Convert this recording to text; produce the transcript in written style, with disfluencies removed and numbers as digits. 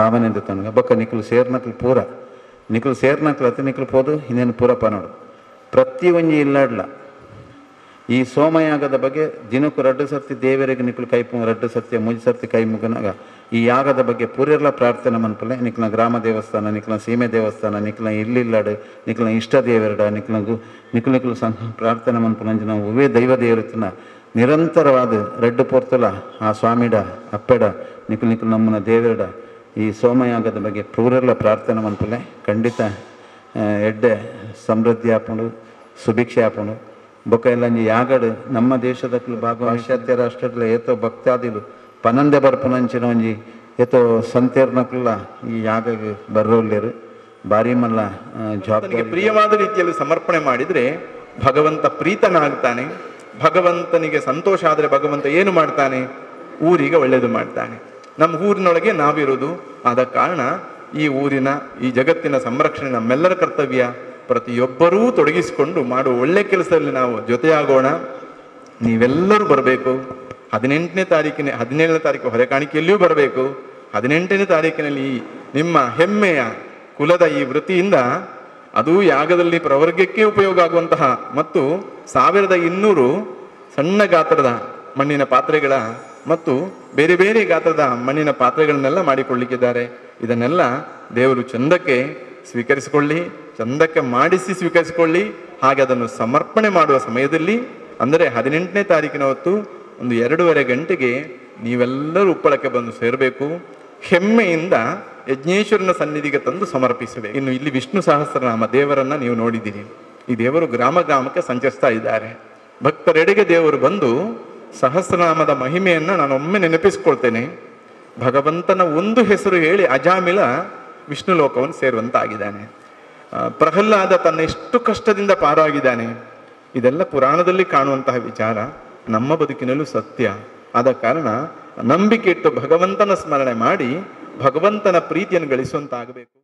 ಭಾವನೆಯಿಂದ ತನಗೆ ಬೊಕ್ಕ ನಿಖಲು ಸೇರ್ನಕ್ಲು ಪೂರ ನಿಖಲು ಸೇರ್ನಕ್ಲತ್ತೆ ನಿಖಲು ಪೋದು ಇನ್ನೇನು ಪೂರ ಪನೋಡು ಪ್ರತಿ ಒಂಜಿ ಇಲ್ಲಾಡ್ಲ ಈ ಸೋಮಯಾಗದ ಬಗ್ಗೆ ದಿನಕ್ಕೂ 2 ಸರ್ತಿ ದೇವರಿಗೆ ನಿಖಲು ಕೈ ರಡ್ಡು ಸರ್ತಿ 3 ಸರ್ತಿ ಕೈ ಮುಗನಾಗ ಈ ಯಾಗದ ಬಗ್ಗೆ ಪೂರೆಲ್ಲ ಪ್ರಾರ್ಥನೆ ಮನ್ಪಲೆ ನಿಖಲ ಗ್ರಾಮ ದೇವಸ್ಥಾನ ನಿಖಲ ಸೀಮೆ ದೇವಸ್ಥಾನ ನಿಖಲ ಇಲ್ಲಿಲ್ಲಾಡು ನಿಖಲ ಇಷ್ಟ ದೇವರಡ ನಿಖಲು ಪ್ರಾರ್ಥನೆ ಮನ್ಪುನಂಜಿ ನಾವು ಉವೇ ದೈವ ದೇವರತ್ತಿನ ನಿರಂತರವಾದ ರೆಡ್ಡು ಪೋರ್ತಲ ಆ ಸ್ವಾಮಿಡ ಅಪ್ಪೆಡ ನಿಖಲು ನಮ್ಮನ ದೇವರಡ ಈ ಸೋಮಯಾಗದ ಬಗ್ಗೆ ಪೂರೆಲ್ಲ ಪ್ರಾರ್ಥನೆ ಮನ್ಪಲೆ ಖಂಡಿತ ಎಡ್ಡೆ ಸಮೃದ್ಧಿ ಆಪುಂಡು ಸುಭಿಕ್ಷೆ ಆಪುಂಡು ಬೊಕ್ಕ ಎಲ್ಲ ಯಾಗಡು ನಮ್ಮ ದೇಶದಕ್ಕೂ ಪಾಶ್ಚಾತ್ಯ ರಾಷ್ಟ್ರಗಳ ಏತೋ ಭಕ್ತಾದಿಲು ಪನಂದೆ ಬರ್ಪುನಂಚಿನ ಒಂಜಿ ಏತೋ ಸಂತೇರ್ನಕ್ಲ ಈ ಯಾಗಗೆ ಬರ್ರೋಲ್ಲೇರು ಭಾರಿ ಮಲ್ಲ ಜವಾಬ್ದಾರಿ ಪ್ರಿಯವಾದ ರೀತಿಯಲ್ಲಿ ಸಮರ್ಪಣೆ ಮಾಡಿದರೆ ಭಗವಂತ ಪ್ರೀತನಾಗ್ತಾನೆ. ಭಗವಂತನಿಗೆ ಸಂತೋಷ ಆದರೆ ಭಗವಂತ ಏನು ಮಾಡ್ತಾನೆ? ಊರಿಗೆ ಒಳ್ಳೆಯದು ಮಾಡ್ತಾನೆ. ನಮ್ಮ ಊರಿನೊಳಗೆ ನಾವಿರೋದು, ಆದ ಕಾರಣ ಈ ಊರಿನ ಈ ಜಗತ್ತಿನ ಸಂರಕ್ಷಣೆ ನಮ್ಮೆಲ್ಲರ ಕರ್ತವ್ಯ. ಪ್ರತಿಯೊಬ್ಬರೂ ತೊಡಗಿಸಿಕೊಂಡು ಮಾಡುವ ಒಳ್ಳೆ ಕೆಲಸದಲ್ಲಿ ನಾವು ಜೊತೆಯಾಗೋಣ. ನೀವೆಲ್ಲರೂ ಬರಬೇಕು. 17ನೇ ತಾರೀಕು ಹೊರೆಕಾಣಿಕೆಯಲ್ಲಿಯೂ ಬರಬೇಕು. 18ನೇ ತಾರೀಕಿನಲ್ಲಿ ನಿಮ್ಮ ಹೆಮ್ಮೆಯ ಕುಲದ ಈ ವೃತ್ತಿಯಿಂದ ಅದು ಯಾಗದಲ್ಲಿ ಪ್ರವರ್ಗಕ್ಕೆ ಉಪಯೋಗ ಆಗುವಂತಹ ಮತ್ತು 1200 ಸಣ್ಣ ಗಾತ್ರದ ಮಣ್ಣಿನ ಪಾತ್ರೆಗಳ ಮತ್ತು ಬೇರೆ ಬೇರೆ ಗಾತ್ರದ ಮಣ್ಣಿನ ಪಾತ್ರೆಗಳನ್ನೆಲ್ಲ ಮಾಡಿಕೊಳ್ಳಿಕ್ಕಿದ್ದಾರೆ. ಇದನ್ನೆಲ್ಲ ದೇವರು ಚಂದಕ್ಕೆ ಸ್ವೀಕರಿಸಿಕೊಳ್ಳಿ, ಚಂದಕ್ಕೆ ಮಾಡಿಸಿ ಸ್ವೀಕರಿಸಿಕೊಳ್ಳಿ. ಹಾಗೆ ಅದನ್ನು ಸಮರ್ಪಣೆ ಮಾಡುವ ಸಮಯದಲ್ಲಿ ಅಂದರೆ 18ನೇ ತಾರೀಕಿನ ಹೊತ್ತು ಒಂದು 2:30 ಗಂಟೆಗೆ ನೀವೆಲ್ಲರೂ ಉಪ್ಪಳಕ್ಕೆ ಬಂದು ಸೇರಬೇಕು. ಹೆಮ್ಮೆಯಿಂದ ಯಜ್ಞೇಶ್ವರನ ಸನ್ನಿಧಿಗೆ ತಂದು ಸಮರ್ಪಿಸಬೇಕು. ಇನ್ನು ಇಲ್ಲಿ ವಿಷ್ಣು ಸಹಸ್ರನಾಮ ದೇವರನ್ನ ನೀವು ನೋಡಿದ್ದೀರಿ. ಈ ದೇವರು ಗ್ರಾಮ ಗ್ರಾಮಕ್ಕೆ ಸಂಚರಿಸ್ತಾ ಇದ್ದಾರೆ. ಭಕ್ತರೆಡೆಗೆ ದೇವರು ಬಂದು ಸಹಸ್ರನಾಮದ ಮಹಿಮೆಯನ್ನು ನಾನು ಒಮ್ಮೆ ನೆನಪಿಸ್ಕೊಳ್ತೇನೆ. ಭಗವಂತನ ಒಂದು ಹೆಸರು ಹೇಳಿ ಅಜಾಮಿಲ ವಿಷ್ಣು ಲೋಕವನ್ನು ಸೇರುವಂತಾಗಿದ್ದಾನೆ. ಪ್ರಹ್ಲಾದ ತನ್ನ ಎಷ್ಟು ಕಷ್ಟದಿಂದ ಪಾರಾಗಿದ್ದಾನೆ. ಇದೆಲ್ಲ ಪುರಾಣದಲ್ಲಿ ಕಾಣುವಂತಹ ವಿಚಾರ, ನಮ್ಮ ಬದುಕಿನಲ್ಲೂ ಸತ್ಯ. ಆದ ಕಾರಣ ನಂಬಿಕೆ ಇಟ್ಟು ಭಗವಂತನ ಸ್ಮರಣೆ ಮಾಡಿ ಭಗವಂತನ ಪ್ರೀತಿಯನ್ನು ಗಳಿಸುವಂತಾಗಬೇಕು.